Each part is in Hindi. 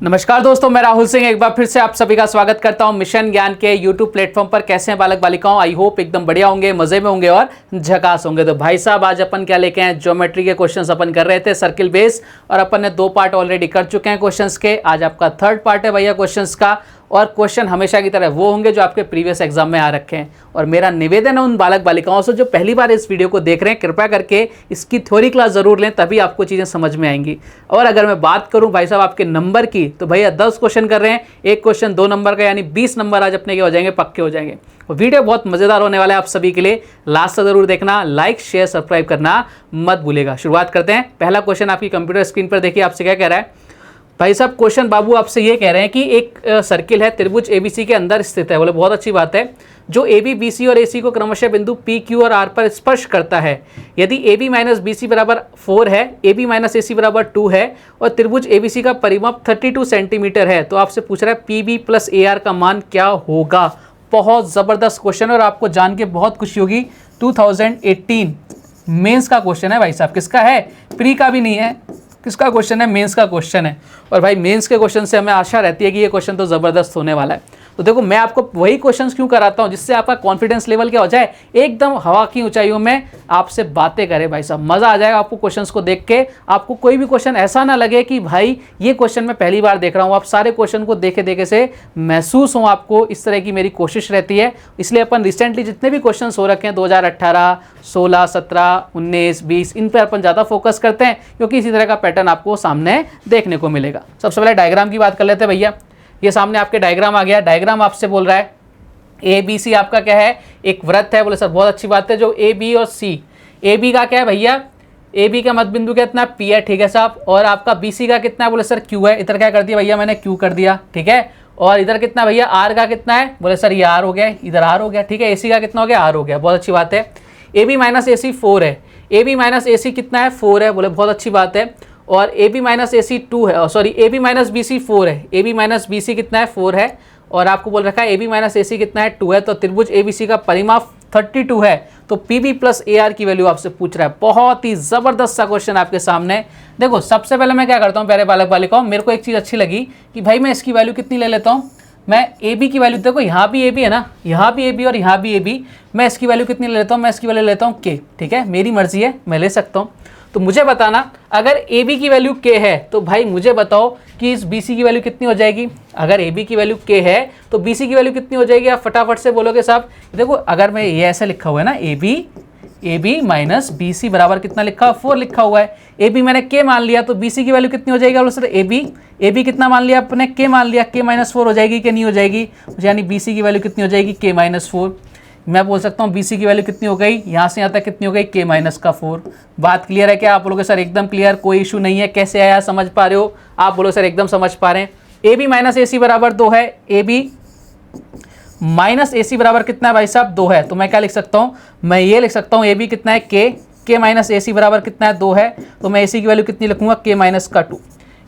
नमस्कार दोस्तों, मैं राहुल सिंह एक बार फिर से आप सभी का स्वागत करता हूं मिशन ज्ञान के यूट्यूब प्लेटफॉर्म पर। कैसे हैं बालक बालिकाओं? आई होप एकदम बढ़िया होंगे, मजे में होंगे और झकास होंगे। तो भाई साहब आज अपन क्या लेके आए? ज्योमेट्री के क्वेश्चंस अपन कर रहे थे सर्किल बेस, और अपन ने 2 पार्ट ऑलरेडी कर चुके हैं क्वेश्चंस के। आज आपका 3rd पार्ट है भैया क्वेश्चंस का, और क्वेश्चन हमेशा की तरह वो होंगे जो आपके प्रीवियस एग्जाम में आ रखे हैं। और मेरा निवेदन है उन बालक बालिकाओं से जो पहली बार इस वीडियो को देख रहे हैं, कृपया करके इसकी थ्योरी क्लास जरूर लें, तभी आपको चीज़ें समझ में आएंगी। और अगर मैं बात करूं भाई साहब आपके नंबर की, तो भैया 10 क्वेश्चन कर रहे हैं, एक क्वेश्चन 2 नंबर का, यानी 20 नंबर आज अपने के हो जाएंगे, पक्के हो जाएंगे। और वीडियो बहुत मजेदार होने वाला है आप सभी के लिए, लास्ट तक जरूर देखना। लाइक शेयर सब्सक्राइब करना मत भूलेगा। शुरुआत करते हैं। पहला क्वेश्चन आपकी कंप्यूटर स्क्रीन पर देखिए, आपसे क्या कह रहा है भाई साहब? क्वेश्चन बाबू आपसे ये कह रहे हैं कि एक सर्किल है, त्रिभुज एबीसी के अंदर स्थित है। बोले बहुत अच्छी बात है। जो AB BC और AC को क्रमशः बिंदु P Q और R पर स्पर्श करता है। यदि AB माइनस BC बराबर 4 है, AB माइनस AC बराबर 2 है, और त्रिभुज ABC का परिमाप 32 सेंटीमीटर है, तो आपसे पूछ रहा है PB प्लस AR का मान क्या होगा। बहुत ज़बरदस्त क्वेश्चन है और आपको जान के बहुत खुशी होगी। 2018 मेंस का क्वेश्चन है भाई साहब। किसका है? प्री का भी नहीं है, किसका क्वेश्चन है? मेंस का क्वेश्चन है। और भाई मेंस के क्वेश्चन से हमें आशा रहती है कि ये क्वेश्चन तो ज़बरदस्त होने वाला है। तो देखो मैं आपको वही क्वेश्चंस क्यों कराता हूँ जिससे आपका कॉन्फिडेंस लेवल क्या हो जाए, एकदम हवा की ऊंचाइयों में आपसे बातें करे भाई साहब। मज़ा आ जाएगा आपको क्वेश्चंस को देख के। आपको कोई भी क्वेश्चन ऐसा ना लगे कि भाई ये क्वेश्चन मैं पहली बार देख रहा हूँ। आप सारे क्वेश्चन को देखे देखे से महसूस हो आपको, इस तरह की मेरी कोशिश रहती है। इसलिए अपन रिसेंटली जितने भी क्वेश्चन हो रखे हैं 2018, 16, 17, 19, 20, इन पर अपन ज़्यादा फोकस करते हैं, क्योंकि इसी तरह का पैटर्न आपको सामने देखने को मिलेगा। सबसे पहले डायग्राम की बात कर लेते हैं भैया। ये सामने आपके डायग्राम आ गया। डायग्राम आपसे बोल रहा है ABC आपका क्या है? एक वृत्त है। बोले सर बहुत अच्छी बात है। जो AB और C, AB का क्या है भैया? AB का मध्य बिंदु कितना? P है, ठीक है साहब। और आपका BC का कितना है? बोले सर Q है। इधर क्या कर दिया भैया मैंने? Q कर दिया, ठीक है। और इधर कितना भैया? R का कितना है? बोले सर ये R हो गया, इधर R हो गया, ठीक है। AC का कितना हो गया? R हो गया, बहुत अच्छी बात है। AB माइनस AC 4 है। AB माइनस AC कितना है? 4 है। बोले बहुत अच्छी बात है। और AB माइनस AC 2 है, सॉरी AB माइनस BC 4 है। AB माइनस BC कितना है? 4 है। और आपको बोल रखा है AB माइनस AC कितना है? 2 है। तो त्रिभुज ABC का परिमाप 32 है। तो PB प्लस AR की वैल्यू आपसे पूछ रहा है। बहुत ही ज़बरदस्त सा क्वेश्चन आपके सामने। देखो सबसे पहले मैं क्या करता हूँ प्यारे बालक बालिकाओं, मेरे को एक चीज़ अच्छी लगी कि भाई मैं इसकी वैल्यू कितनी ले लेता हूँ। मैं AB की वैल्यू, देखो यहाँ भी AB है ना, यहाँ भी AB और यहाँ भी AB, मैं इसकी वैल्यू कितनी ले लेता हूँ? मैं इसकी वैल्यू लेता हूँ K, ठीक है। मेरी मर्जी है, मैं ले सकता हूँ। तो मुझे बताना, अगर AB की वैल्यू K है तो भाई मुझे बताओ कि इस BC की वैल्यू कितनी हो जाएगी। अगर AB की वैल्यू K है तो BC की वैल्यू कितनी हो जाएगी? आप फटाफट से बोलोगे साहब। देखो अगर मैं ये ऐसे लिखा हुआ है ना, AB माइनस BC बराबर कितना लिखा हुआ? 4 लिखा हुआ है। AB मैंने K मान लिया, तो BC की वैल्यू कितनी हो जाएगी? सर AB कितना मान लिया आपने? K मान लिया। K माइनस 4 हो जाएगी कि नहीं हो जाएगी? यानी BC की वैल्यू कितनी हो जाएगी? K minus 4। मैं बोल सकता हूँ BC की वैल्यू कितनी हो गई? यहाँ से यहाँ तक कितनी हो गई? K माइनस का 4। बात क्लियर है क्या? आप बोलोगे सर एकदम क्लियर, कोई इशू नहीं है। कैसे आया, समझ पा रहे हो? आप बोलो सर एकदम समझ पा रहे हैं। AB माइनस AC बराबर 2 है। AB माइनस AC बराबर कितना है भाई साहब? 2 है। तो मैं क्या लिख सकता हूँ? मैं ये लिख सकता हूँ AB कितना है? K माइनस AC बराबर कितना है? 2 है। तो मैं AC की वैल्यू कितनी लिखूंगा? K माइनस का 2।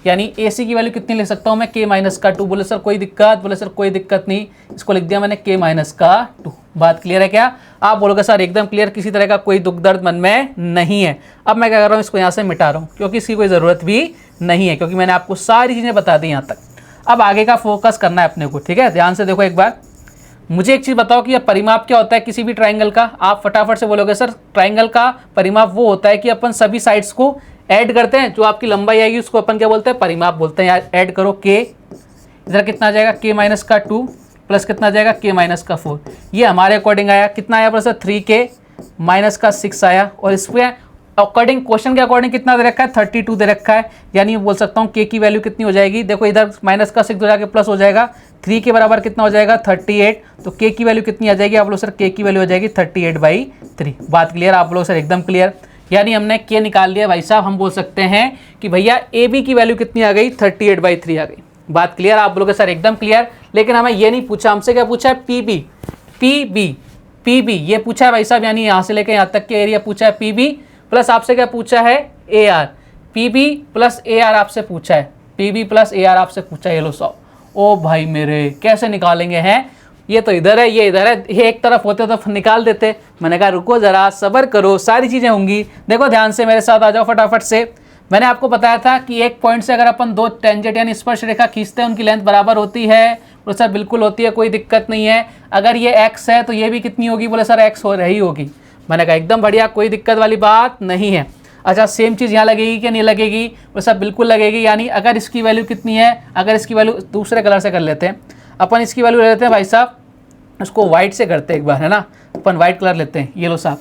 यानी AC की वैल्यू कितनी लिख सकता हूँ मैं? K माइनस का 2। बोले सर कोई दिक्कत? बोले सर कोई दिक्कत नहीं, इसको लिख दिया मैंने K माइनस का 2। बात क्लियर है क्या? आप बोलोगे सर एकदम क्लियर, किसी तरह का कोई दुख दर्द मन में नहीं है। अब मैं क्या कर रहा हूँ, इसको यहाँ से मिटा रहा हूँ, क्योंकि इसकी कोई ज़रूरत भी नहीं है, क्योंकि मैंने आपको सारी चीज़ें बता दी यहाँ तक। अब आगे का फोकस करना है अपने को, ठीक है। ध्यान से देखो एक बार। मुझे एक चीज़ बताओ कि यह परिमाप क्या होता है किसी भी ट्राइंगल का? आप फटाफट से बोलोगे सर ट्राइंगल का परिमाप वो होता है कि अपन सभी साइड्स को ऐड करते हैं, जो आपकी लंबाई आएगी उसको अपन क्या बोलते हैं? परिमाप बोलते हैं। यार ऐड करो K, इधर कितना आ जाएगा? K माइनस का 2 प्लस कितना आ जाएगा? K माइनस का 4। ये हमारे अकॉर्डिंग आया, कितना आया सर? 3K माइनस का 6 आया। और इसमें अकॉर्डिंग, क्वेश्चन के अकॉर्डिंग कितना दे रखा है? 32 दे रखा है। यानी बोल सकता हूँ K की वैल्यू कितनी हो जाएगी? देखो इधर माइनस का 6 हो जाके प्लस हो जाएगा, 3 के बराबर कितना हो जाएगा? 38। तो K की वैल्यू कितनी आ जाएगी? आप लोग सर K की वैल्यू हो जाएगी 38/3। बात क्लियर? आप लोग सर एकदम क्लियर। यानी हमने K निकाल लिया भाई साहब। हम बोल सकते हैं कि भैया AB की वैल्यू कितनी आ गई? 38/3 आ गई। बात क्लियर? आप बोलोगे सर एकदम क्लियर। लेकिन हमें ये नहीं पूछा, हमसे क्या पूछा है? PB ये पूछा है भाई साहब, यानी यहाँ से लेकर यहाँ तक के एरिया पूछा है PB, प्लस आपसे क्या पूछा है? AR। PB प्लस AR आपसे पूछा है, PB प्लस AR आपसे पूछा है। ये लो 100। ओ भाई मेरे, कैसे निकालेंगे हैं? ये तो इधर है, ये इधर है, ये एक तरफ होते तो निकाल देते। मैंने कहा रुको ज़रा, सब्र करो, सारी चीज़ें होंगी। देखो ध्यान से मेरे साथ आ जाओ फटाफट से। मैंने आपको बताया था कि एक पॉइंट से अगर अपन दो टेंजेंट यानी स्पर्श रेखा खींचते हैं उनकी लेंथ बराबर होती है। बोले सर बिल्कुल होती है, कोई दिक्कत नहीं है। अगर ये x है तो ये भी कितनी होगी? बोले सर x हो रही होगी। मैंने कहा एकदम बढ़िया, कोई दिक्कत वाली बात नहीं है। अच्छा सेम चीज़ यहाँ लगेगी कि नहीं लगेगी? बोले सर बिल्कुल लगेगी। यानी अगर इसकी वैल्यू कितनी है, अगर इसकी वैल्यू दूसरे कलर से कर लेते हैं अपन, इसकी वैल्यू ले लेते हैं भाई साहब, उसको वाइट से करते हैं एक बार, है ना। अपन वाइट कलर लेते हैं, ये लो साहब,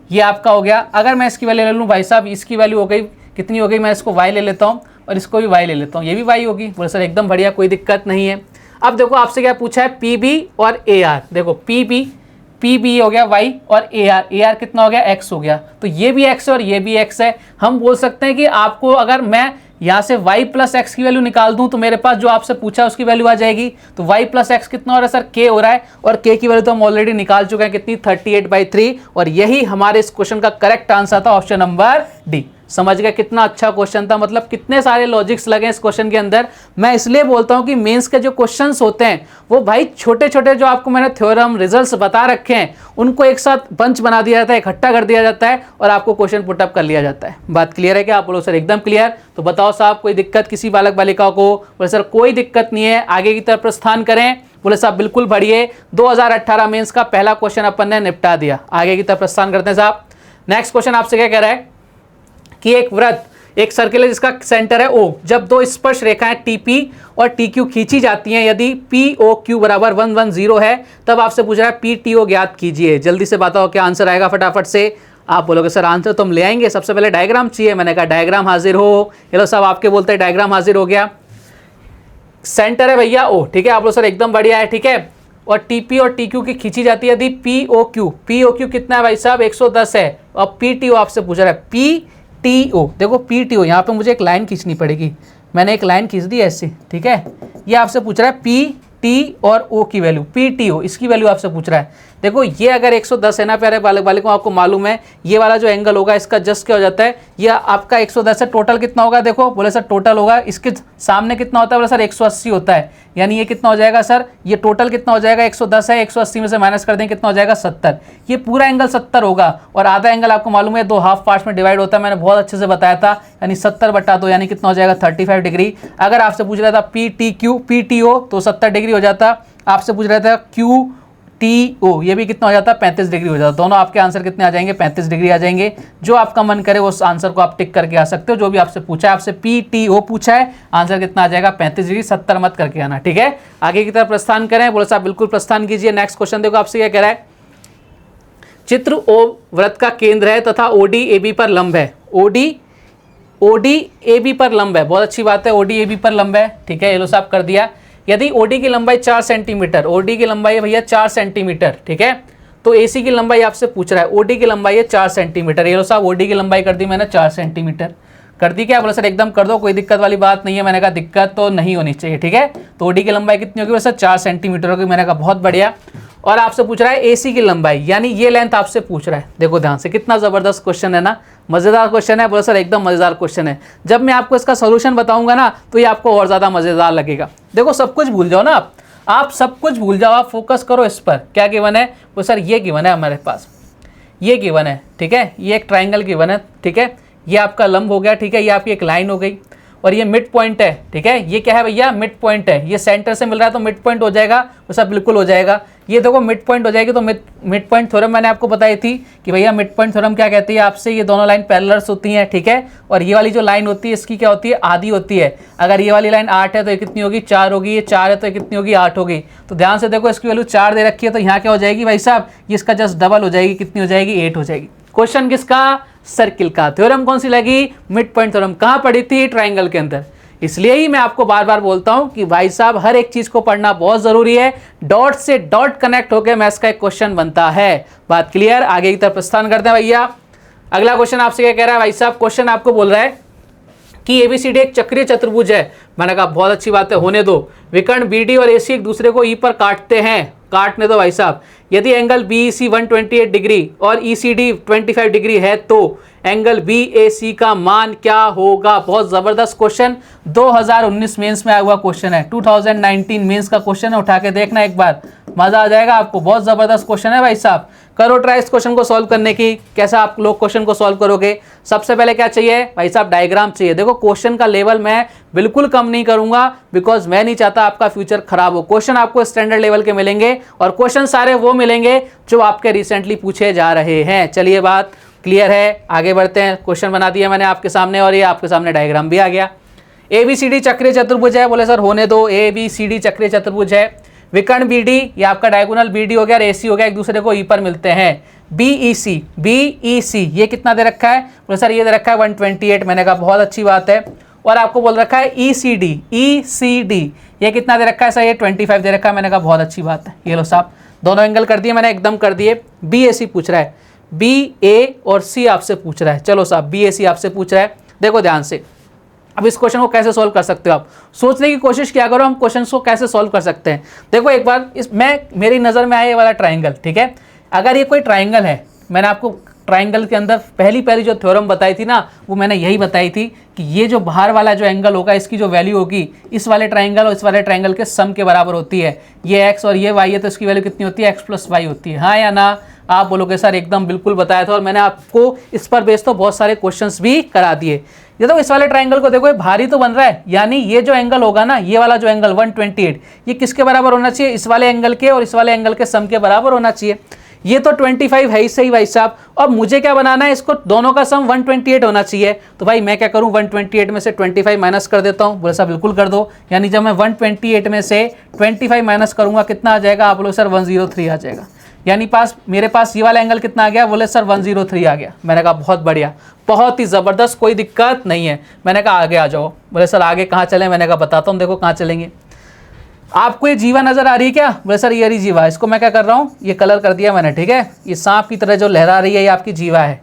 ये आपका हो गया। अगर मैं इसकी वैल्यू ले लूँ भाई साहब, इसकी वैल्यू हो गई कितनी हो गई? मैं इसको y ले लेता हूँ और इसको भी y ले लेता हूँ, ये भी y होगी। बोले सर एकदम बढ़िया, कोई दिक्कत नहीं है। अब देखो आपसे क्या पूछा है, PB और AR। देखो PB हो गया y और AR कितना हो गया? x हो गया। तो ये भी x है और ये भी x है। हम बोल सकते हैं कि आपको अगर मैं यहाँ से y प्लस एक्स की वैल्यू निकाल दूं तो मेरे पास जो आपसे पूछा है उसकी वैल्यू आ जाएगी। तो y प्लस एक्स कितना हो रहा है सर? k हो रहा है, और k की वैल्यू तो हम ऑलरेडी निकाल चुके हैं, कितनी? 38/3। और यही हमारे इस क्वेश्चन का करेक्ट आंसर था, ऑप्शन नंबर डी। समझ गए कितना अच्छा क्वेश्चन था, मतलब कितने सारे लॉजिक्स लगे इस क्वेश्चन के अंदर। मैं इसलिए बोलता हूं कि मेंस के जो क्वेश्चंस होते हैं वो भाई छोटे छोटे, जो आपको मैंने थ्योरम रिजल्ट्स बता रखे हैं उनको एक साथ बंच बना दिया जाता है, इकट्ठा कर दिया जाता है और आपको क्वेश्चन पुटअप कर लिया जाता है। बात क्लियर है क्या? आप बोलो सर एकदम क्लियर। तो बताओ साहब, कोई दिक्कत किसी बालक बालिका को? बोले सर कोई दिक्कत नहीं है, आगे की तरफ प्रस्थान करें। बोले साहब बिल्कुल बढ़िए, 2018 मेंस का पहला क्वेश्चन अपन ने निपटा दिया। आगे की तरफ प्रस्थान करते हैं साहब। नेक्स्ट क्वेश्चन आपसे क्या कह रहा है कि एक वृत्त, एक सर्किल है जिसका सेंटर है O, जब दो स्पर्श रेखाएं TP और TQ खींची जाती हैं, यदि POQ बराबर 110 है, तब आपसे पूछ रहा है PTO ज्ञात कीजिए। जल्दी से बताओ क्या आंसर आएगा फटाफट से। आप बोलोगे सर आंसर तो हम ले आएंगे, सबसे पहले डायग्राम चाहिए। मैंने कहा डायग्राम हाजिर हो। ये लो साहब आपके बोलते हैं डायग्राम हाजिर हो गया। सेंटर है भैया O, ठीक है। आप बोलो सर एकदम बढ़िया है, ठीक है। और TP और TQ की खींची जाती है, यदि POQ कितना है भाई साहब? 110 है। और PTO आपसे पूछ रहा है PTO। देखो PTO, यहाँ पे मुझे एक लाइन खींचनी पड़ेगी, मैंने एक लाइन खींच दी ऐसे, ठीक है। ये आपसे पूछ रहा है PT और O की वैल्यू, PTO इसकी वैल्यू आपसे पूछ रहा है। देखो ये अगर 110 है ना प्यारे बालक बालिकों, आपको मालूम है ये वाला जो एंगल होगा इसका जस्ट क्या हो जाता है, ये आपका 110 है। टोटल कितना होगा? देखो बोले सर टोटल होगा, इसके सामने कितना होता है? बोले सर 180 होता है। यानी ये कितना हो जाएगा सर? ये टोटल कितना हो जाएगा? 110 है, 180 में से माइनस कर दें कितना हो जाएगा? 70। ये पूरा एंगल 70 होगा। और आधा एंगल आपको मालूम है दो हाफ पार्ट्स में डिवाइड होता है, मैंने बहुत अच्छे से बताया था। यानी 70/2 यानी कितना हो जाएगा? 35 डिग्री। अगर आपसे पूछ रहा था PTO तो 70 डिग्री हो जाता। आपसे पूछ रहा था QTO, ये भी कितना हो जाता? 35 डिग्री हो जाता। दोनों आपके आंसर कितने आ जाएंगे? 35 डिग्री आ जाएंगे। जो आपका मन करे उस आंसर को आप टिक करके आ सकते हो। जो भी आपसे पूछा है, आपसे PTO पूछा है, आंसर कितना आ जाएगा? 35 डिग्री। 70 मत करके आना, ठीक है। आगे की तरफ प्रस्थान करें। बोले साहब बिल्कुल प्रस्थान कीजिए। नेक्स्ट क्वेश्चन देखो आपसे क्या कह रहा है, चित्र O वृत्त का केंद्र है तथा OD AB पर लंब है। OD AB पर लंब है, बहुत अच्छी बात है, OD AB पर लंब है, ठीक है। ये लो साहब कर दिया। यदि OD की लंबाई 4 सेंटीमीटर, OD की लंबाई है भैया 4 सेंटीमीटर, ठीक है। तो AC की लंबाई आपसे पूछ रहा है, OD की लंबाई है 4 सेंटीमीटर। ये लो साहब OD की लंबाई कर दी मैंने 4 सेंटीमीटर, कर दी क्या? बोला सर एकदम कर दो, कोई दिक्कत वाली बात नहीं है। मैंने कहा दिक्कत तो नहीं होनी चाहिए, ठीक है। तो OD की लंबाई कितनी होगी? सर 4 सेंटीमीटर होगी। मैंने कहा बहुत बढ़िया। और आपसे पूछ रहा है AC की लंबाई, यानी ये लेंथ आपसे पूछ रहा है। देखो ध्यान से, कितना जबरदस्त क्वेश्चन है ना, मजेदार क्वेश्चन है। बोला सर एकदम मजेदार क्वेश्चन है। जब मैं आपको इसका सोल्यूशन बताऊंगा ना तो ये आपको और ज्यादा मजेदार लगेगा। देखो सब कुछ भूल जाओ ना आप सब कुछ भूल जाओ, आप फोकस करो इस पर। क्या गिवन है? वो सर ये गिवन है हमारे पास, ये गिवन है, ठीक है। ये एक ट्राइंगल गिवन है, ठीक है। ये आपका लंब हो गया, ठीक है। ये आपकी एक लाइन हो गई और ये मिड पॉइंट है, ठीक है। ये क्या है भैया? मिड पॉइंट है। ये सेंटर से मिल रहा है तो मिड पॉइंट हो जाएगा। वो सब बिल्कुल हो जाएगा। ये देखो मिड पॉइंट हो जाएगी। तो मिड पॉइंट थ्योरम मैंने आपको बताई थी कि भैया मिड पॉइंट थ्योरम क्या कहती है आपसे, ये दोनों लाइन पैरेलल्स होती हैं, ठीक है। और ये वाली जो लाइन होती है इसकी क्या होती है? आधी होती है। अगर ये वाली लाइन 8 है तो ये कितनी होगी? 4 होगी। ये 4 है तो ये कितनी होगी? 8 होगी। तो ध्यान से देखो, इसकी वैल्यू 4 दे रखी है, तो यहाँ क्या हो जाएगी भाई साहब? ये इसका जस्ट डबल हो जाएगी। कितनी हो जाएगी? 8 हो जाएगी। क्वेश्चन किसका? सर्किल का। थ्योरम कौन सी लगी? Mid point theorem. कहाँ पढ़ी थी? ट्राइंगल के अंदर। इसलिए ही मैं आपको बार बार बोलता हूं कि भाई साहब हर एक चीज को पढ़ना बहुत जरूरी है। डॉट से डॉट कनेक्ट होकर मैथ्स का एक क्वेश्चन बनता है। बात क्लियर? आगे की तरफ प्रस्थान करते हैं भैया। अगला क्वेश्चन आपसे क्या कह रहा है भाई साहब? क्वेश्चन आपको बोल रहा है कि ABCD एक चक्रीय चतुर्भुज है। मैंने कहा बहुत अच्छी बात है, होने दो। विकर्ण BD और AC एक दूसरे को E पर काटते हैं, काटने दो भाई साहब। यदि एंगल BEC 128 डिग्री और ECD 25 डिग्री है तो एंगल BAC का मान क्या होगा? बहुत जबरदस्त क्वेश्चन, 2019 मेंस में आया हुआ क्वेश्चन है। 2019 मेंस का क्वेश्चन है, उठा के देखना एक बार, मजा आ जाएगा आपको। बहुत जबरदस्त क्वेश्चन है भाई साहब। करो ट्राई इस क्वेश्चन को सॉल्व करने की। कैसा आप लोग क्वेश्चन को सॉल्व करोगे? सबसे पहले क्या चाहिए भाई साहब? डायग्राम चाहिए। देखो क्वेश्चन का लेवल मैं बिल्कुल कम नहीं करूंगा, बिकॉज मैं नहीं चाहता आपका फ्यूचर खराब हो। क्वेश्चन आपको स्टैंडर्ड लेवल के मिलेंगे और क्वेश्चन सारे वो मिलेंगे जो आपके रिसेंटली पूछे जा रहे हैं। चलिए बात क्लियर है, आगे बढ़ते हैं। क्वेश्चन बना दिया मैंने आपके सामने और ये आपके सामने डायग्राम भी आ गया। ABCD चक्रीय चतुर्भुज है। बोले सर होने दो, ABCD चक्रीय चतुर्भुज है। विकर्ण BD, ये आपका डायगोनल BD हो गया और AC हो गया, एक दूसरे को E पर मिलते हैं। BEC ये कितना दे रखा है? बोले सर ये दे रखा है 128। मैंने कहा बहुत अच्छी बात है। और आपको बोल रखा है ECD ये कितना दे रखा है? सर ये 25 दे रखा है। मैंने कहा बहुत अच्छी बात है। ये लो साहब दोनों एंगल कर दिए मैंने, एकदम कर दिए। BAC पूछ रहा है, BA और C आपसे पूछ रहा है। चलो साहब BAC आपसे पूछ रहा है, देखो ध्यान से। अब इस क्वेश्चन को कैसे सॉल्व कर सकते हो आप? सोचने की कोशिश किया करो हम क्वेश्चन को कैसे सॉल्व कर सकते हैं। देखो एक बार मेरी नज़र में आया ये वाला ट्राइंगल, ठीक है। अगर ये कोई ट्राइंगल है, मैंने आपको ट्राइंगल के अंदर पहली जो थ्योरम बताई थी ना, वो मैंने यही बताई थी कि ये जो बाहर वाला जो एंगल होगा, इसकी जो वैल्यू होगी इस वाले ट्राइंगल और इस वाले ट्राइंगल के सम के बराबर होती है। ये x और ये y है तो इसकी वैल्यू कितनी होती है? x + y होती है। हाँ या ना? आप बोलोगे सर एकदम बिल्कुल बताया था और मैंने आपको इस पर बेस तो बहुत सारे क्वेश्चंस भी करा दिए। ये तो इस वाले ट्राइंगल को देखो, ये भारी तो बन रहा है, यानी ये जो एंगल होगा ना, ये वाला जो एंगल 128, ये किसके बराबर होना चाहिए? इस वाले एंगल के और इस वाले एंगल के सम के बराबर होना चाहिए। ये तो 25 है ही सही भाई साहब। अब मुझे क्या बनाना है? इसको दोनों का सम 128 होना चाहिए। तो भाई मैं क्या करूं? 128 में से 25 माइनस कर देता हूं। बोले सर बिल्कुल कर दो। यानी जब मैं 128 में से 25 माइनस करूंगा कितना आ जाएगा? आप बोलो सर 103 आ जाएगा। यानी मेरे पास ये वाला एंगल कितना आ गया? बोले सर 103 आ गया। मैंने कहा बहुत बढ़िया, बहुत ही ज़बरदस्त, कोई दिक्कत नहीं है। मैंने कहा आगे आ जाओ। बोले सर आगे कहाँ चलें? मैंने कहा बताता हूँ, देखो कहाँ चलेंगे। आपको ये जीवा नजर आ रही है क्या? बोले सर ये रही जीवा। इसको मैं क्या कर रहा हूँ, ये कलर कर दिया मैंने, ठीक है। ये सांप की तरह जो लहरा रही है ये आपकी जीवा है।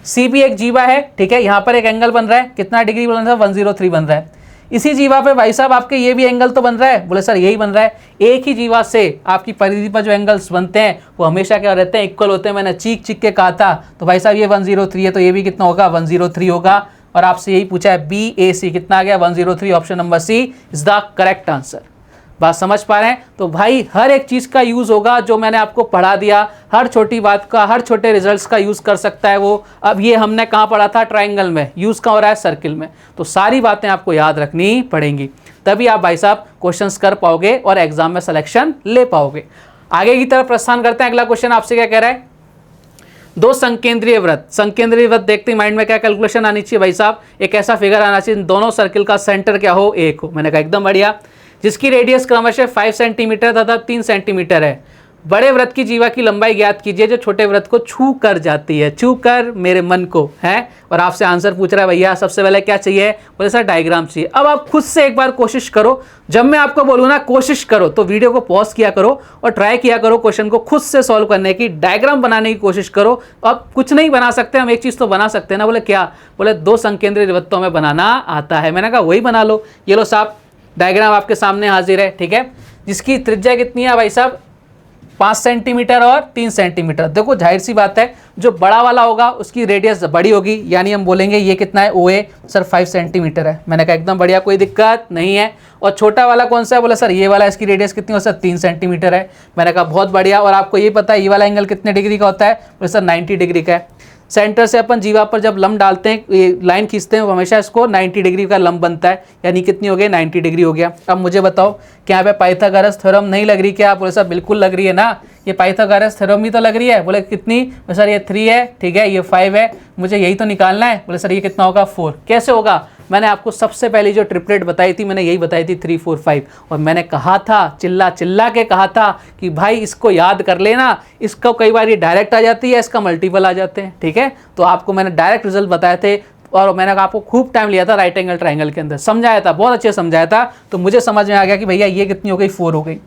C भी एक जीवा है, ठीक है। यहाँ पर एक एंगल बन रहा है, कितना डिग्री बन रहा है? 103 बन रहा है। इसी जीवा पे भाई साहब आपके ये भी एंगल तो बन रहा है। बोले सर यही बन रहा है। एक ही जीवा से आपकी परिधि पर जो एंगल्स बनते हैं वो हमेशा क्या रहते हैं? इक्वल होते हैं। मैंने चीख के कहा था। तो भाई साहब ये 103 है तो ये भी कितना होगा? 103 होगा। और आपसे यही पूछा है BAC कितना आ गया? 103। Option number C is the correct answer. बात समझ पा रहे हैं? तो भाई हर एक चीज़ का यूज़ होगा जो मैंने आपको पढ़ा दिया, हर छोटी बात का, हर छोटे रिजल्ट्स का यूज़ कर सकता है वो। अब ये हमने कहाँ पढ़ा था? ट्राइंगल में। यूज़ कहाँ हो रहा है? सर्किल में। तो सारी बातें आपको याद रखनी पड़ेंगी, तभी आप भाई साहब क्वेश्चंस कर पाओगे और एग्जाम में सिलेक्शन ले पाओगे। आगे की तरफ प्रस्थान करते हैं। अगला क्वेश्चन आपसे क्या कह रहा है? दो संकेंद्रीय वृत्त। संकेंद्रीय वृत्त देखते ही माइंड में क्या कैलकुलेशन आनी चाहिए भाई साहब? एक ऐसा फिगर आना चाहिए दोनों सर्किल का सेंटर क्या हो? 1 हो। मैंने कहा एकदम बढ़िया। जिसकी रेडियस क्रमशः 5 सेंटीमीटर तथा 3 सेंटीमीटर है। बड़े वृत्त की जीवा की लंबाई ज्ञात कीजिए जो छोटे वृत्त को छू कर जाती है। छू कर मेरे मन को है। और आपसे आंसर पूछ रहा है भैया सबसे पहले क्या चाहिए? बोले सर डायग्राम चाहिए। अब आप खुद से एक बार कोशिश करो, जब मैं आपको बोलूँ ना कोशिश करो तो वीडियो को पॉज किया करो और ट्राई किया करो क्वेश्चन को खुद से सॉल्व करने की, डायग्राम बनाने की कोशिश करो। अब कुछ नहीं बना सकते हम, एक चीज़ तो बना सकते हैं ना। बोले क्या? बोले दो संकेंद्रीय वृत्तों में बनाना आता है। मैंने कहा वही बना लो। ये लो साहब डायग्राम आपके सामने हाजिर है, ठीक है। जिसकी त्रिज्या कितनी है भाई साहब? 5 सेंटीमीटर और 3 सेंटीमीटर। देखो जाहिर सी बात है जो बड़ा वाला होगा उसकी रेडियस बड़ी होगी, यानी हम बोलेंगे ये कितना है? OA सर 5 सेंटीमीटर है। मैंने कहा एकदम बढ़िया, कोई दिक्कत नहीं है। और छोटा वाला कौन सा है? बोला सर ये वाला, इसकी रेडियस कितनी हो सर? 3 सेंटीमीटर है। मैंने कहा बहुत बढ़िया। और आपको ये पता है ये वाला एंगल कितने डिग्री का होता है? बोले सर 90 डिग्री का है। सेंटर से अपन जीवा पर जब लंब डालते हैं, ये लाइन खींचते हैं, हमेशा इसको 90 डिग्री का लंब बनता है, यानी कितनी हो गई? 90 डिग्री हो गया। अब मुझे बताओ क्या यहाँ पे पाइथागोरस थ्योरम नहीं लग रही क्या? बोले सर बिल्कुल लग रही है ना, ये पाइथागोरस थ्योरम ही तो लग रही है। बोले कितनी? सर ये 3 है, ठीक है, ये 5 है, मुझे यही तो निकालना है। बोले सर ये कितना होगा? 4। कैसे होगा? मैंने आपको सबसे पहली जो ट्रिपलेट बताई थी मैंने यही बताई थी 3 4 5। और मैंने कहा था, चिल्ला चिल्ला के कहा था कि भाई इसको याद कर लेना। इसको कई बार ये डायरेक्ट आ जाती है, इसका मल्टीपल आ जाते हैं, ठीक है। तो आपको मैंने डायरेक्ट रिजल्ट बताए थे और मैंने आपको खूब टाइम लिया था राइट एंगल ट्राइंगल के अंदर, समझाया था, बहुत अच्छे समझाया था। तो मुझे समझ में आ गया कि भैया ये कितनी हो गई? 4 हो गई।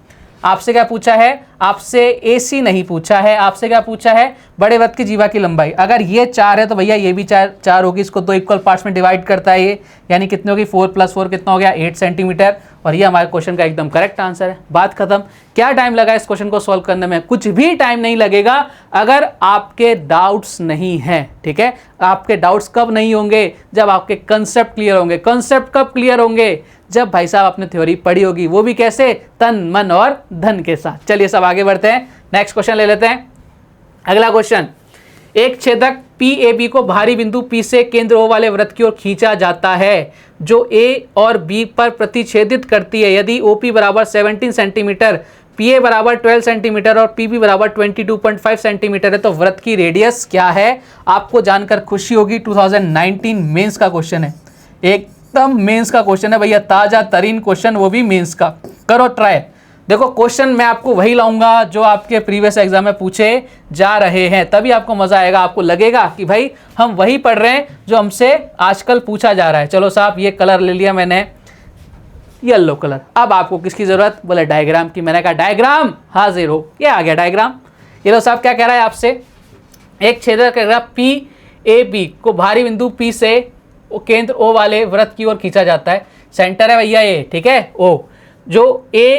आपसे क्या पूछा है? आपसे AC नहीं पूछा है, आपसे क्या पूछा है? बड़े वृत्त की जीवा की लंबाई। अगर ये 4 है तो भैया ये भी 4 होगी। इसको 2 इक्वल पार्ट्स में डिवाइड करता है ये, यानी कितनी होगी? 4 + 4 कितना हो गया? 8 सेंटीमीटर। और ये हमारे क्वेश्चन का एकदम करेक्ट आंसर है। बात खत्म। क्या टाइम लगा इस क्वेश्चन को सॉल्व करने में? कुछ भी टाइम नहीं लगेगा अगर आपके डाउट्स नहीं हैं, ठीक है। आपके डाउट्स कब नहीं होंगे? जब आपके कंसेप्ट क्लियर होंगे। कंसेप्ट कब क्लियर होंगे? जब भाई साहब आपने थ्योरी पढ़ी होगी, वो भी कैसे? तन मन और धन के साथ। चलिए सब आगे बढ़ते हैं, नेक्स्ट क्वेश्चन ले लेते हैं। अगला क्वेश्चन, एक छेदक PAB को बाहरी बिंदु P से केंद्र O वाले वृत्त की ओर खींचा जाता है जो A और B पर प्रतिच्छेदित करती है। यदि OP बराबर 17 सेंटीमीटर, PA बराबर 12 सेंटीमीटर और PB बराबर 22.5 सेंटीमीटर है तो वृत्त की रेडियस क्या है? आपको जानकर खुशी होगी, 2019 मेंस का क्वेश्चन है, एकदम मेंस का क्वेश्चन है भैया, ताजा तरीन क्वेश्चन, वो भी मेंस का। करो ट्राई। देखो क्वेश्चन मैं आपको वही लाऊंगा जो आपके प्रीवियस एग्जाम में पूछे जा रहे हैं, तभी आपको मजा आएगा, आपको लगेगा कि भाई हम वही पढ़ रहे हैं जो हमसे आजकल पूछा जा रहा है। चलो साहब, ये कलर ले लिया मैंने, येलो कलर। अब आपको किसकी जरूरत? बोले डायग्राम की। मैंने कहा डायग्राम हाजिर हो, ये आ गया डायग्राम। ये लो साहब, क्या कह रहा है आपसे, एक छेदक PAB को बाहरी बिंदु P से केंद्र O वाले वृत्त की ओर खींचा जाता है। सेंटर है भैया ये, ठीक है, O, जो A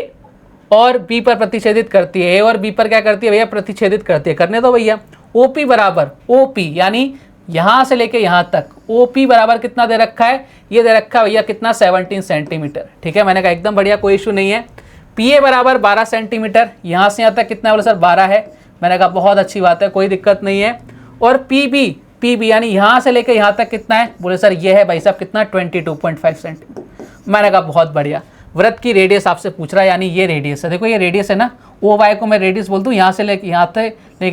और B पर प्रतिच्छेदित करती है। A और B पर क्या करती है भैया? प्रतिच्छेदित करती है। करने दो भैया। OP बराबर OP, यानी यहां से लेके यहां तक OP बराबर कितना दे रखा है? ये दे रखा है भैया कितना? 17 सेंटीमीटर। ठीक है, मैंने कहा एकदम बढ़िया, कोई इशू नहीं है। PA बराबर 12 सेंटीमीटर, यहां से यहां तक कितना? बोले सर 12 है। मैंने कहा बहुत अच्छी बात है, कोई दिक्कत नहीं है। और PB यानी यहां से लेके यहां तक कितना है? बोले सर ये है भाई साहब कितना? 22.5 सेंटीमीटर। मैंने कहा बहुत बढ़िया। वृत्त की रेडियस आपसे पूछ रहा है, यानी ये रेडियस है। देखो ये रेडियस है ना, OY को मैं रेडियस बोल दूँ, यहाँ से लेके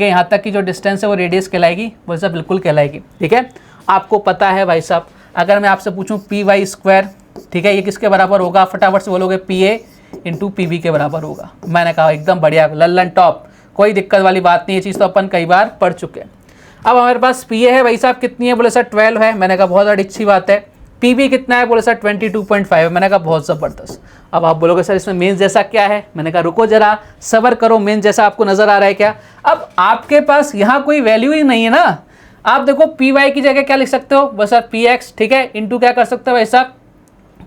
यहाँ तक की जो डिस्टेंस है वो रेडियस कहलाएगी। बोले सर बिल्कुल कहलाएगी। ठीक है, आपको पता है भाई साहब, अगर मैं आपसे पूछूं PY स्क्वायर, ठीक है, ये किसके बराबर होगा? फटाफट से बोलोगे PA इंटू PB के बराबर होगा। मैंने कहा एकदम बढ़िया, लल्लन टॉप, कोई दिक्कत वाली बात नहीं, ये चीज़ तो अपन कई बार पढ़ चुके हैं। अब हमारे पास PA है भाई साहब कितनी है? बोले सर 12 है। मैंने कहा बहुत बड़ी अच्छी बात है। PB कितना है? बोले सर 22.5 है। मैंने कहा बहुत ज़बरदस्त। अब आप बोलोगे सर इसमें मेंस जैसा क्या है? मैंने कहा रुको जरा, सब्र करो, मेंस जैसा आपको नजर आ रहा है क्या? अब आपके पास यहाँ कोई वैल्यू ही नहीं है ना। आप देखो PY की जगह क्या लिख सकते हो? बस सर PX, ठीक है, इंटू क्या कर सकते हो भाई साहब?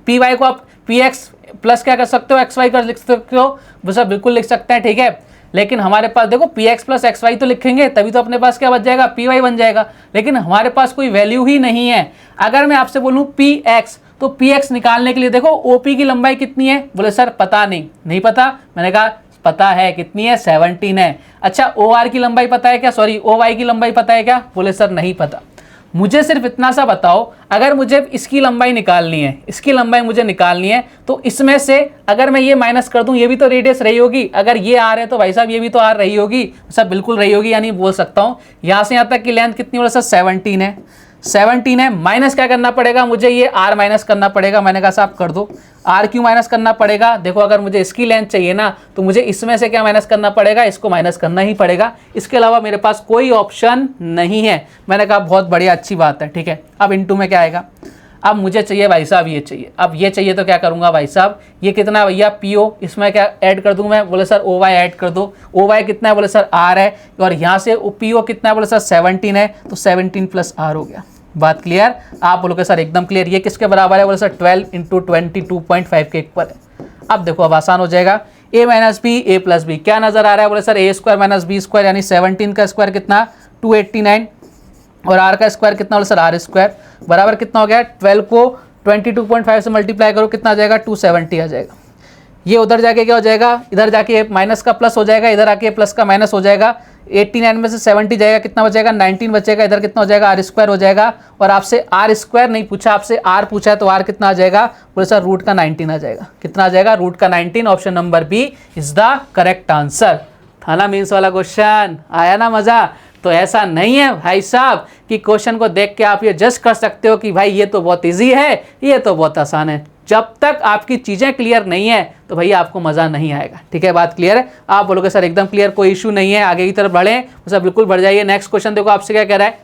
PY को आप PX प्लस क्या कर सकते हो? XY कर लिख सकते हो। बस सर बिल्कुल लिख सकते हैं, ठीक है। लेकिन हमारे पास देखो PX प्लस XY तो लिखेंगे तभी तो अपने पास क्या बच जाएगा? PY बन जाएगा। लेकिन हमारे पास कोई वैल्यू ही नहीं है। अगर मैं आपसे बोलूँ PX, तो PX निकालने के लिए देखो OP की लंबाई कितनी है? बोले सर पता नहीं पता। मैंने कहा पता है, कितनी है? 17 है। अच्छा OR की लंबाई पता है क्या? सॉरी OY की लंबाई पता है क्या? बोले सर नहीं पता। मुझे सिर्फ इतना सा बताओ, अगर मुझे इसकी लंबाई निकालनी है, इसकी लंबाई मुझे निकालनी है, तो इसमें से अगर मैं ये माइनस कर दूं, ये भी तो रेडियस रही होगी। अगर ये R है तो भाई साहब ये भी तो R रही होगी। सब बिल्कुल रही होगी, यानी बोल सकता हूँ यहाँ से यहाँ तक की लेंथ कितनी? बोला सर 17 है। 17 है, माइनस क्या करना पड़ेगा मुझे? ये R माइनस करना पड़ेगा। मैंने कहा साहब कर दो। R क्यों माइनस करना पड़ेगा? देखो अगर मुझे इसकी लेंथ चाहिए ना, तो मुझे इसमें से क्या माइनस करना पड़ेगा? इसको माइनस करना ही पड़ेगा। इसके अलावा मेरे पास कोई ऑप्शन नहीं है। मैंने कहा बहुत बढ़िया, अच्छी बात है, ठीक है। अब इनटू में क्या आएगा? अब मुझे चाहिए भाई साहब ये चाहिए। अब ये चाहिए तो क्या करूंगा भाई साहब? ये कितना भैया? PO, इसमें क्या ऐड कर दूं मैं? बोले सर OY ऐड कर दो। OY कितना है? बोले सर R है। और यहाँ से PO कितना है? बोले सर 17 है। तो 17 प्लस R हो गया। बात क्लियर? आप बोलोगे सर एकदम क्लियर। ये किसके बराबर है? बोले सर 12 इंटू 22.5 के ऊपर है। अब देखो अब आसान हो जाएगा। A minus B, A plus B, क्या नजर आ रहा है? बोले sir A square minus B square, यानी 17 का स्क्वायर कितना? 289, और R का स्क्वायर कितना? बोले सर R स्क्वायर बराबर कितना हो गया? 12 को 22.5 से मल्टीप्लाई करो, कितना आ जाएगा? 270 आ जाएगा। ये उधर जाके क्या हो जाएगा? इधर जाके माइनस का प्लस हो जाएगा, इधर आके प्लस का माइनस हो जाएगा। 89 में से 70 जाएगा, कितना बचेगा? 19 बचेगा। इधर कितना हो जाएगा? R स्क्वायर हो जाएगा। और आपसे R स्क्वायर नहीं पूछा, आपसे R पूछा है, तो R कितना आ जाएगा? बोले सर रूट का 19 आ जाएगा। कितना आ जाएगा? रूट का 19। Option number B is the correct answer. थाना मीन्स वाला क्वेश्चन आया ना मजा? तो ऐसा नहीं है भाई साहब कि क्वेश्चन को देख के आप ये जज कर सकते हो कि भाई ये तो बहुत इजी है, ये तो बहुत आसान है। जब तक आपकी चीज़ें क्लियर नहीं है तो भैया आपको मज़ा नहीं आएगा। ठीक है, बात क्लियर है? आप बोलोगे सर एकदम क्लियर, कोई इशू नहीं है, आगे की तरफ बढ़ें, सर बिल्कुल बढ़ जाइए। नेक्स्ट क्वेश्चन देखो आपसे क्या कह रहा है।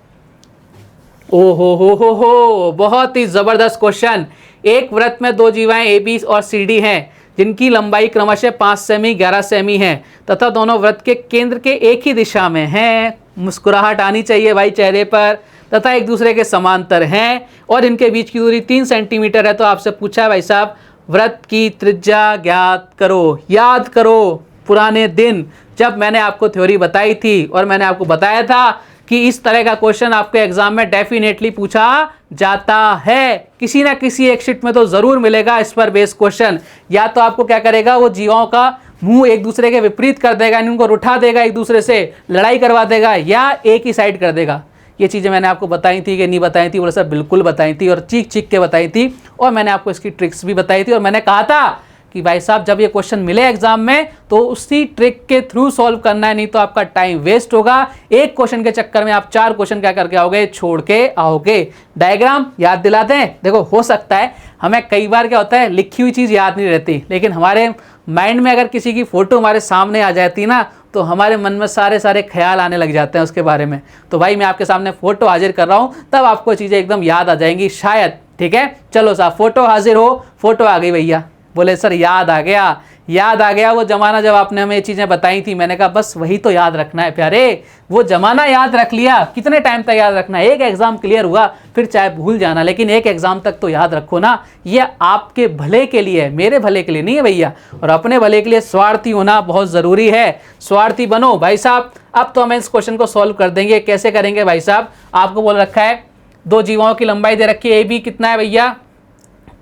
ओ हो, बहुत ही ज़बरदस्त क्वेश्चन। एक वृत्त में दो जीवाएं ए बी और सी डी हैं जिनकी लंबाई क्रमशः 5 सेमी 11 सेमी है तथा दोनों वृत्त के केंद्र के एक ही दिशा में हैं। मुस्कुराहट आनी चाहिए भाई चेहरे पर। तथा एक दूसरे के समांतर हैं और इनके बीच की दूरी 3 सेंटीमीटर है। तो आपसे पूछा है भाई साहब वृत्त की त्रिज्या ज्ञात करो। याद करो पुराने दिन जब मैंने आपको थ्योरी बताई थी और मैंने आपको बताया था कि इस तरह का क्वेश्चन आपके एग्जाम में डेफिनेटली पूछा जाता है। किसी ना किसी एक शीट में तो जरूर मिलेगा इस पर बेस्ड क्वेश्चन। या तो आपको क्या करेगा, वो जीवाओं का मुंह एक दूसरे के विपरीत कर देगा, इनको उठा देगा, एक दूसरे से लड़ाई करवा देगा, या एक ही साइड कर देगा। ये चीज़ें मैंने आपको बताई थी कि नहीं बताई थी? बोले सर बिल्कुल बताई थी, और चीख चीख के बताई थी, और मैंने आपको इसकी ट्रिक्स भी बताई थी। और मैंने कहा था कि भाई साहब जब ये क्वेश्चन मिले एग्जाम में तो उसी ट्रिक के थ्रू सॉल्व करना है, नहीं तो आपका टाइम वेस्ट होगा। एक क्वेश्चन के चक्कर में आप 4 क्वेश्चन क्या करके आओगे? छोड़ के आओगे। डायग्राम याद दिलाते हैं। देखो हो सकता है हमें कई बार क्या होता है, लिखी हुई चीज़ याद नहीं रहती, लेकिन हमारे माइंड में अगर किसी की फ़ोटो हमारे सामने आ जाती ना, तो हमारे मन में सारे सारे ख्याल आने लग जाते हैं उसके बारे में। तो भाई मैं आपके सामने फ़ोटो हाजिर कर रहा हूँ, तब आपको चीज़ें एकदम याद आ जाएंगी शायद। ठीक है, चलो साहब फ़ोटो हाजिर हो। फ़ोटो आ गई भैया। बोले सर याद आ गया, याद आ गया वो ज़माना जब आपने हमें ये चीज़ें बताई थी। मैंने कहा बस वही तो याद रखना है प्यारे, वो ज़माना याद रख लिया। कितने टाइम तक याद रखना है? एक एग्ज़ाम क्लियर हुआ फिर चाहे भूल जाना, लेकिन एक एग्ज़ाम तक तो याद रखो ना। ये आपके भले के लिए है, मेरे भले के लिए नहीं है भैया। और अपने भले के लिए स्वार्थी होना बहुत ज़रूरी है। स्वार्थी बनो भाई साहब। अब तो हम इस क्वेश्चन को सॉल्व कर देंगे। कैसे करेंगे भाई साहब? आपको बोल रखा है 2 जीवाओं की लंबाई दे रखी है। ए बी कितना है भैया?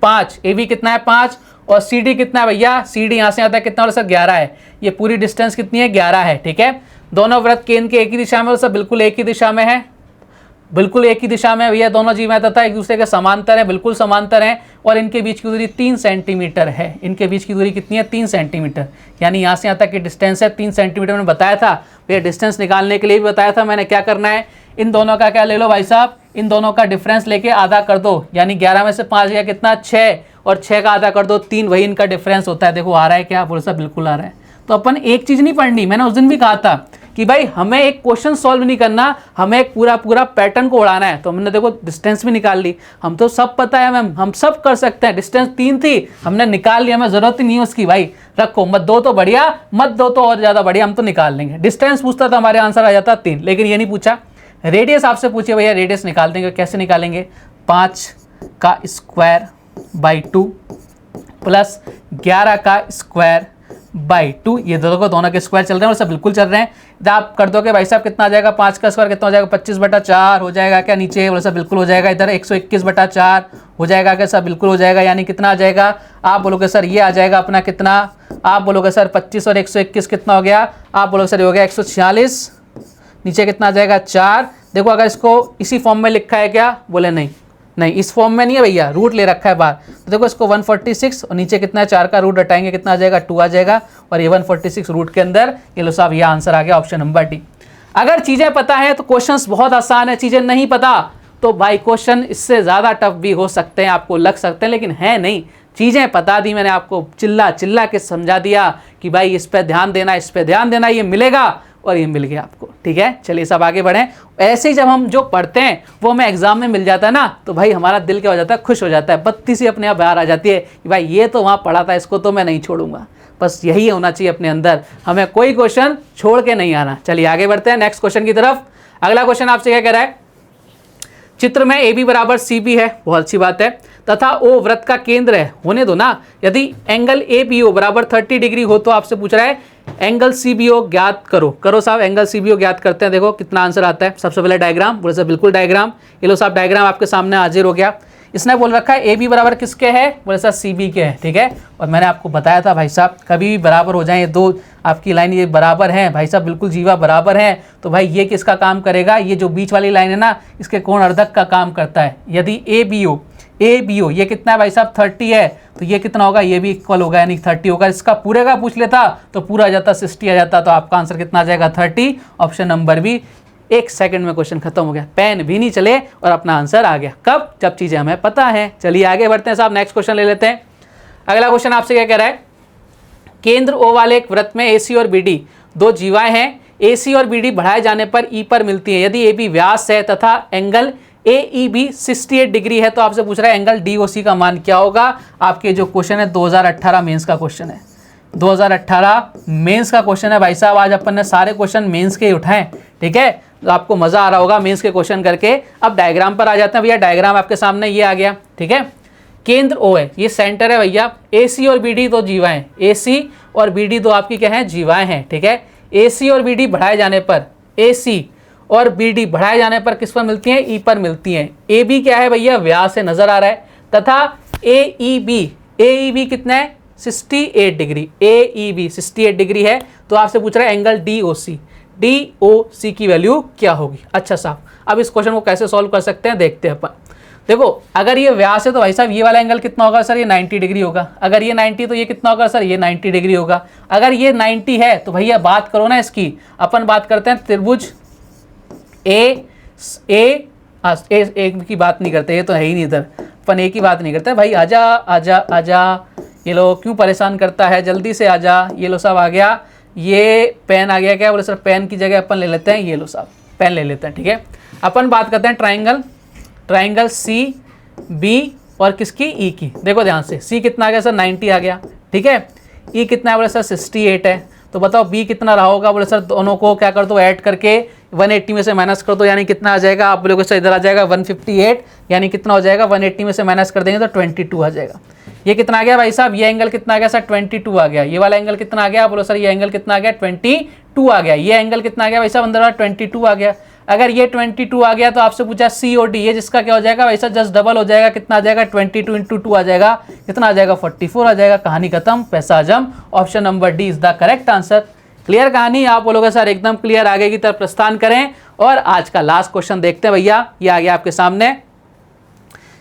5। ए बी कितना है? 5। और सी डी कितना है भैया? सी डी यहाँ से आता है कितना? और सर 11 है। ये पूरी डिस्टेंस कितनी है? 11 है। ठीक है, दोनों वृत्त केंद्र के एक ही दिशा में, और सर बिल्कुल एक ही दिशा में है, बिल्कुल एक ही दिशा में भैया। दोनों जीव तथा एक दूसरे के समांतर है, बिल्कुल समांतर है, और इनके बीच की दूरी 3 सेंटीमीटर है। इनके बीच की दूरी कितनी है? 3 सेंटीमीटर। यानी यहाँ से यहाँ तक की डिस्टेंस है 3 सेंटीमीटर। मैंने बताया था भैया, डिस्टेंस निकालने के लिए भी बताया था मैंने। क्या करना है? इन दोनों का क्या ले लो भाई साहब? इन दोनों का डिफरेंस लेके आधा कर दो, यानी 11 में से 5 गया कितना? 6, और 6 का आधा कर दो 3, वही इनका डिफरेंस होता है। देखो आ रहा है क्या? बोले साहब बिल्कुल आ रहा है। तो अपन एक चीज़ नहीं पढ़नी, मैंने उस दिन भी कहा था कि भाई हमें एक क्वेश्चन सॉल्व नहीं करना, हमें एक पूरा पैटर्न को उड़ाना है। तो हमने देखो डिस्टेंस भी निकाल ली, हम तो सब पता है मैम, हम सब कर सकते हैं। डिस्टेंस 3 थी, हमने निकाल लिया, हमें जरूरत ही नहीं है उसकी। भाई रखो, मत दो तो बढ़िया, मत दो तो और ज़्यादा बढ़िया, हम तो निकाल लेंगे। डिस्टेंस पूछता तो हमारे आंसर आ जाता 3, लेकिन ये नहीं पूछा। रेडियस आपसे पूछिए भैया, रेडियस निकाल देंगे। कैसे निकालेंगे? 5 का स्क्वायर बाई 2 प्लस 11 का स्क्वायर बाई 2। ये दोनों के स्क्वायर चल रहे हैं और सब बिल्कुल चल रहे हैं। जब आप कर दोगे भाई साहब कितना आ जाएगा? 5 का स्क्वायर कितना हो जाएगा? 25/4 हो जाएगा क्या? नीचे बोले सब बिल्कुल हो जाएगा। इधर 121/4 हो जाएगा क्या? सब बिल्कुल हो जाएगा। यानी कितना आ जाएगा? आप बोलोगे सर ये आ जाएगा अपना कितना? आप बोलोगे सर 25 और 121 कितना हो गया? आप बोलोगे सर ये हो गया 146। नीचे कितना आ जाएगा? 4। देखो अगर इसको इसी फॉर्म में लिखा है क्या? बोले नहीं, नहीं इस फॉर्म में नहीं है भैया, रूट ले रखा है बाहर। तो देखो इसको 146 और नीचे कितना है? 4 का रूट हटाएंगे कितना आ जाएगा? 2 आ जाएगा। और ये 146 रूट के अंदर, ये लो साहब ये आंसर आ गया ऑप्शन नंबर डी। अगर चीज़ें पता है तो क्वेश्चंस बहुत आसान है, चीज़ें नहीं पता तो भाई क्वेश्चन इससे ज़्यादा टफ भी हो सकते हैं, आपको लग सकते हैं, लेकिन है नहीं। चीज़ें बता दी मैंने आपको, चिल्ला चिल्ला के समझा दिया कि भाई इस पर ध्यान देना, इस पर ध्यान देना, ये मिलेगा, और ये मिल गया आपको। ठीक है, चलिए सब आगे बढ़ें। ऐसे ही जब हम जो पढ़ते हैं वो हमें एग्जाम में मिल जाता है ना, तो भाई हमारा दिल क्या हो जाता है? खुश हो जाता है, बत्ती सी अपने आप बाहर आ जाती है कि भाई ये तो वहाँ पढ़ा था, इसको तो मैं नहीं छोड़ूंगा। बस यही होना चाहिए अपने अंदर, हमें कोई क्वेश्चन छोड़ के नहीं आना। चलिए आगे बढ़ते हैं नेक्स्ट क्वेश्चन की तरफ। अगला क्वेश्चन आपसे क्या कह रहा है? चित्र में ए बी बराबर सी बी है, बहुत अच्छी बात है, तथा ओ वृत्त का केंद्र है। होने दो ना। यदि एंगल ए बी ओ बराबर 30 डिग्री हो तो आपसे पूछ रहा है एंगल सी बी ओ ज्ञात करो। करो साहब, एंगल सी बी ओ ज्ञात करते हैं। देखो कितना आंसर आता है। सबसे पहले डायग्राम, बोले सर बिल्कुल डायग्राम। ये लो साहब डायग्राम आपके सामने हाजिर हो गया। इसने बोल रखा है ए बी बराबर किसके है? बोले सर सी बी के है। ठीक है, और मैंने आपको बताया था भाई साहब कभी भी बराबर हो जाए, ये दो आपकी लाइन ये बराबर है भाई साहब, बिल्कुल जीवा बराबर है, तो भाई ये किसका काम करेगा? ये जो बीच वाली लाइन है ना, इसके कोण अर्धक का काम करता है। यदि ए बी ओ ये कितना है भाई साहब? 30 है, तो ये कितना होगा? ये भी इक्वल होगा, यानी 30 होगा। इसका पूरे का पूछ लेता तो पूरा आ जाता, 60 आ जाता, तो आपका आंसर कितना आ जाएगा? 30। Option number B. 1 सेकंड में क्वेश्चन खत्म हो गया, पेन भी नहीं चले और अपना आंसर आ गया। कब? जब चीज़ें हमें पता है। चलिए आगे बढ़ते हैं साहब, नेक्स्ट क्वेश्चन ले लेते हैं। अगला क्वेश्चन आपसे क्या कह रहा है? केंद्र ओ वाले एक वृत्त में ए सी और बी डी दो जीवाएं हैं। ए सी और बी डी बढ़ाए जाने पर ई पर मिलती है। यदि ए बी व्यास है तथा angle A E B 68 degree है, तो आपसे पूछ रहा है एंगल डी ओ सी का मान क्या होगा? आपके जो क्वेश्चन है 2018 मेंस का क्वेश्चन है, 2018 मेंस का क्वेश्चन है भाई साहब। आज अपन ने सारे क्वेश्चन मेंस के उठाए, ठीक है, तो आपको मजा आ रहा होगा मेंस के क्वेश्चन करके। अब डायग्राम पर आ जाते हैं भैया। डायग्राम आपके सामने ये आ गया, ठीक है। केंद्र ओ है, ये सेंटर है भैया। ए सी और बी डी दो जीवाएं, ए सी और बी डी दो आपकी क्या है? जीवाएं हैं, ठीक है। ए सी और बी डी बढ़ाए जाने पर, ए सी और बी डी बढ़ाए जाने पर किस पर मिलती हैं? ई पर मिलती हैं। ए बी क्या है भैया? व्यास है, नजर आ रहा है, तथा ए ई बी कितना है? 68 डिग्री, AEB 68 डिग्री है, तो आपसे पूछ रहा है एंगल DOC की वैल्यू क्या होगी। अच्छा साहब, अब इस क्वेश्चन को कैसे सॉल्व कर सकते हैं देखते हैं अपन। देखो, अगर ये व्यास है तो भाई साहब ये वाला एंगल कितना होगा सर, ये 90 डिग्री होगा। अगर ये 90 तो ये कितना होगा सर, ये 90 डिग्री होगा। अगर ये 90 है तो भैया बात करो ना इसकी, अपन बात करते हैं त्रिभुज ए की बात नहीं करते, ये तो है ही नहीं इधर, अपन ए की बात नहीं करते। भाई आजा आजा आजा, ये लो क्यों परेशान करता है, जल्दी से आजा। ये लो साहब आ गया, ये पेन आ गया क्या, बोले सर पेन की जगह अपन ले लेते हैं, ये लो साहब पेन ले लेते हैं, ठीक है। अपन बात करते हैं ट्राइंगल CB और किसकी, E की। देखो ध्यान से, C कितना आ गया सर, 90 आ गया, ठीक है। E कितना है, बोले सर 68 है। तो बताओ B कितना रहा होगा, बोले सर दोनों को क्या कर दो, ऐड करके 180 में से माइनस कर दो, यानी कितना आ जाएगा, आप बोलोगे सर इधर आ जाएगा 158, यानी कितना हो जाएगा, 180 में से माइनस कर देंगे तो 22 आ जाएगा। ये कितना आ गया भाई साहब, ये एंगल कितना आ गया सर, 22 आ गया। ये वाला एंगल कितना आ गया, बोलो सर ये एंगल कितना आ गया, 22 आ गया। ये एंगल कितना आ गया भाई साहब, अंदर 22 आ गया। अगर ये 22 आ गया तो आपसे पूछा COD, ये जिसका क्या हो जाएगा भाई साहब, जस्ट डबल हो जाएगा, कितना आ जाएगा, 22 × 2 आ जाएगा, कितना आ जाएगा, 44 आ जाएगा। कहानी खत्म, पैसा हजम। Option number D is the correct answer. Clear कहानी, आप बोलोगे सर एकदम क्लियर, आगे की तरफ प्रस्थान करें। और आज का लास्ट क्वेश्चन देखते हैं भैया, ये आ गया आपके सामने।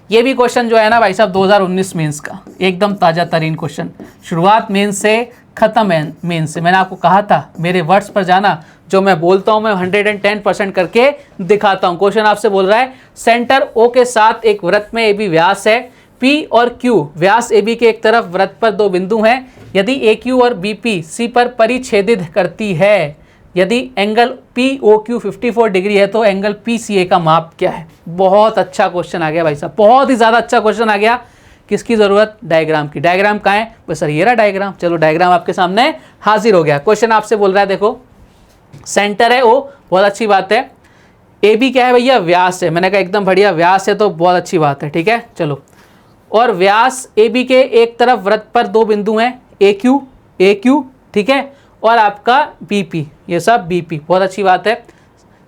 ये भी क्वेश्चन जो है ना भाई साहब 2019 मेंस का, एकदम ताज़ा तरीन क्वेश्चन, शुरुआत मेंस से खत्म मेंस से। मैंने आपको कहा था मेरे वर्ड्स पर जाना, जो मैं बोलता हूँ मैं 110% करके दिखाता हूँ। क्वेश्चन आपसे बोल रहा है सेंटर O के साथ एक वृत्त में AB व्यास है, P और Q व्यास AB के एक तरफ वृत्त पर दो बिंदु हैं। यदि AQ और BP C पर परिच्छेदित करती है, यदि एंगल POQ 54 डिग्री है तो एंगल PCA का माप क्या है। बहुत अच्छा क्वेश्चन आ गया भाई साहब, बहुत ही ज़्यादा अच्छा क्वेश्चन आ गया। किसकी ज़रूरत, डायग्राम की। डायग्राम कहाँ है, बस सर ये रहा डायग्राम। चलो डायग्राम आपके सामने हाजिर हो गया। क्वेश्चन आपसे बोल रहा है, देखो सेंटर है O, बहुत अच्छी बात है। AB क्या है भैया, व्यास है। मैंने कहा एकदम बढ़िया, व्यास है तो बहुत अच्छी बात है, ठीक है। चलो, और व्यास AB के एक तरफ वृत्त पर दो बिंदु हैं, AQ, ठीक है, और आपका BP, ये सब BP, बहुत अच्छी बात है।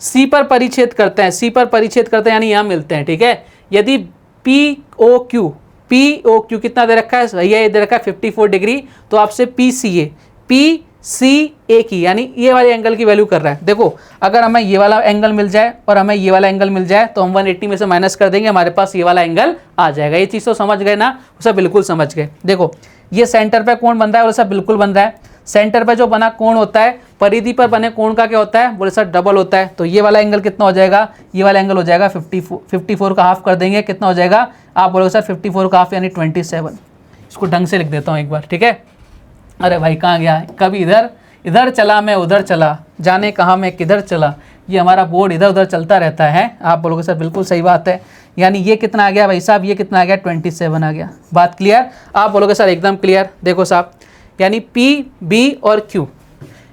C पर परिच्छेद करते हैं, C पर परिच्छेद करते हैं यानी यहाँ मिलते हैं, ठीक है। यदि POQ कितना दे रखा है भैया, ये दे रखा है 54 डिग्री, तो आपसे PCA की यानी ये वाले एंगल की वैल्यू कर रहा है। देखो अगर हमें ये वाला एंगल मिल जाए और हमें ये वाला एंगल मिल जाए तो हम 180 में से माइनस कर देंगे, हमारे पास ये वाला एंगल आ जाएगा। ये चीज़ तो समझ गए ना, उसे बिल्कुल समझ गए। देखो ये सेंटर पे कोण बन रहा है, वैसा बिल्कुल बन रहा है। सेंटर पे जो बना कोण होता है, परिधि पर बने कोण का क्या होता है, बोले सर डबल होता है। तो ये वाला एंगल कितना हो जाएगा, ये वाला एंगल हो जाएगा 54 का हाफ कर देंगे, कितना हो जाएगा, आप बोलोगे सर 54 का हाफ यानी 27। इसको ढंग से लिख देता हूँ एक बार, ठीक है। अरे भाई कहाँ गया, कभी इधर चला मैं उधर चला, जाने कहाँ मैं किधर चला, ये हमारा बोर्ड इधर उधर चलता रहता है। आप बोलोगे सर बिल्कुल सही बात है, यानी ये कितना आ गया भाई साहब, ये कितना आ गया 27 आ गया। बात क्लियर, आप बोलोगे सर एकदम क्लियर। देखो साहब, यानी PB और Q,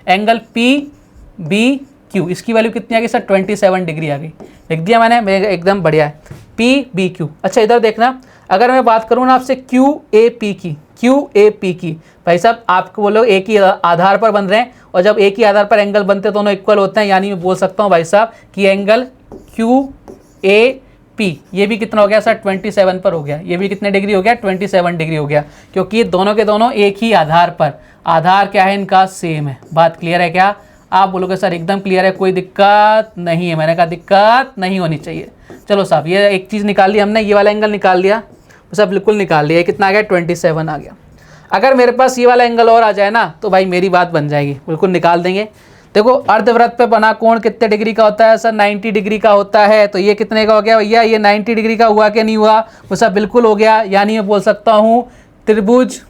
एंगल PBQ, इसकी वैल्यू कितनी आ गई सर, 27 डिग्री आ गई। लिख दिया मैंने, एकदम बढ़िया है। PBQ, अच्छा इधर देखना, अगर मैं बात करूँ ना आपसे QAP की, भाई साहब आपको बोलो एक ही आधार पर बन रहे हैं, और जब एक ही आधार पर एंगल बनते हैं दोनों इक्वल होते हैं, यानी मैं बोल सकता हूँ भाई साहब कि एंगल QAP ये भी कितना हो गया सर, 27 पर हो गया। ये भी कितने डिग्री हो गया, 27 डिग्री हो गया, क्योंकि दोनों के दोनों एक ही आधार पर, आधार क्या है इनका, सेम है। बात क्लियर है क्या, आप बोलोगे सर एकदम क्लियर है, कोई दिक्कत नहीं है। मैंने कहा दिक्कत नहीं होनी चाहिए। चलो साहब ये एक चीज़ निकाल ली हमने, ये वाला एंगल निकाल लिया, सब बिल्कुल निकाल लिया। कितना आ गया, 27 आ गया। अगर मेरे पास ये वाला एंगल और आ जाए ना तो भाई मेरी बात बन जाएगी, बिल्कुल निकाल देंगे। देखो अर्धवृत्त पे बना कोण कितने डिग्री का होता है सर, 90 डिग्री का होता है। तो ये कितने का हो गया भैया, ये 90 डिग्री का हुआ कि नहीं हुआ, वो सब बिल्कुल हो गया। यानी मैं बोल सकता हूँ त्रिभुज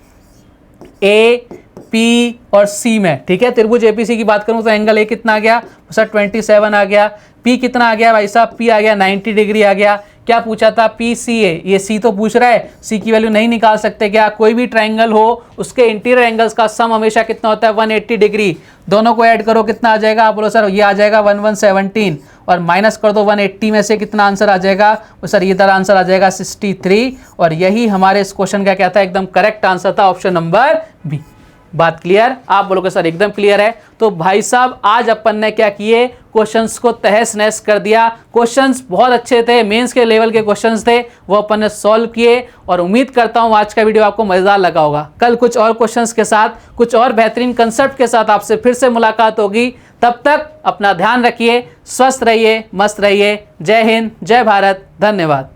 AP और C में, ठीक है। त्रिभुज APC की बात करूँ तो एंगल A कितना आ गया सर, 27 आ गया। P कितना आ गया भाई साहब, P आ गया 90 डिग्री आ गया। क्या पूछा था, PCA, ये C तो पूछ रहा है, C की वैल्यू नहीं निकाल सकते क्या। कोई भी ट्रायंगल हो उसके इंटीरियर एंगल्स का सम हमेशा कितना होता है, 180 डिग्री। दोनों को ऐड करो कितना आ जाएगा, आप बोलो सर ये आ जाएगा 1117, और माइनस कर दो 180 में से, कितना आंसर आ जाएगा सर, ये तरह आंसर आ जाएगा 63। और यही हमारे इस क्वेश्चन का क्या था, एकदम करेक्ट आंसर था ऑप्शन नंबर बी। बात क्लियर? आप बोलोगे सर एकदम क्लियर है। तो भाई साहब आज अपन ने क्या किए, क्वेश्चंस को तहस नहस कर दिया। क्वेश्चंस बहुत अच्छे थे, मेंस के लेवल के क्वेश्चंस थे, वो अपन ने सॉल्व किए और उम्मीद करता हूं आज का वीडियो आपको मजेदार लगा होगा। कल कुछ और क्वेश्चंस के साथ, कुछ और बेहतरीन कंसेप्ट के साथ आपसे फिर से मुलाकात होगी। तब तक अपना ध्यान रखिए, स्वस्थ रहिए, मस्त रहिए। जय हिंद, जय भारत, धन्यवाद।